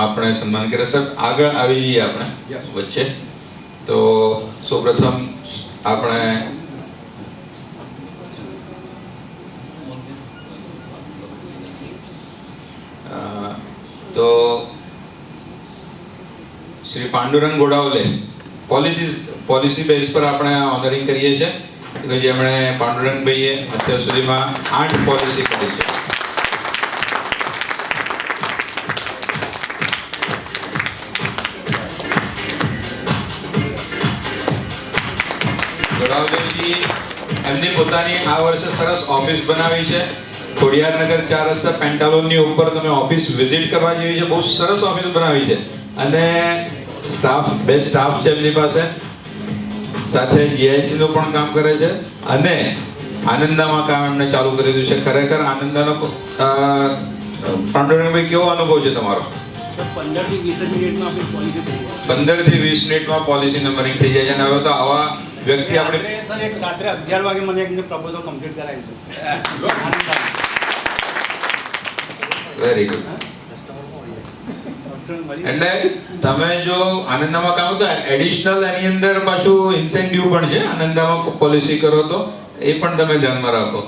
આપણે સન્માન કરે સર, આગળ આવી જઈએ આપણે વચ્ચે. તો સૌપ્રથમ આપણે તો શ્રી પાંડુરંગ ગોડાવલે પોલિસી બેઝ પર આપણે ઓનરિંગ કરીએ છીએ કે જેમણે પાંડુરંગભાઈએ અત્યાર સુધીમાં 8 પોલિસી કરી છે. ગોડાવલેજી એમની પોતાની આ વર્ષે સરસ ઓફિસ બનાવી છે. ખોડિયારનગર 4 રસ્તા પેન્ટાલોનની ઉપર તમે ઓફિસ વિઝિટ કરવા જેવી છે. બહુ સરસ ઓફિસ બનાવી છે અને બેસ્ટ સ્ટાફ છે એમની પાસે. સાથે જીઆઈસી નું પણ કામ કરે છે અને આનંદામાં કામ એમને ચાલુ કરી દીધું છે. ખરેખર આનંદાનો પાંડુરંગભાઈ કેવો અનુભવ છે તમારો? 15 થી 20 મિનિટમાં આપણી પોલિસી થઈ જાય. 15 થી 20 મિનિટમાં પોલિસી નંબરિંગ થઈ જાય છે. અને હવે તો આવા વ્યક્તિ આપણે સર એક રાત્રે 11 વાગે મને એક પ્રપોઝલ કમ્પ્લીટ કરાવી છે. Very good. એટલે તમે જો આનંદામાં કામ તો એડિશનલ એની અંદર પાછું ઇન્સેન્ટિવ પણ છે. આનંદામાં પોલિસી કરો તો એ પણ તમે ધ્યાનમાં રાખો.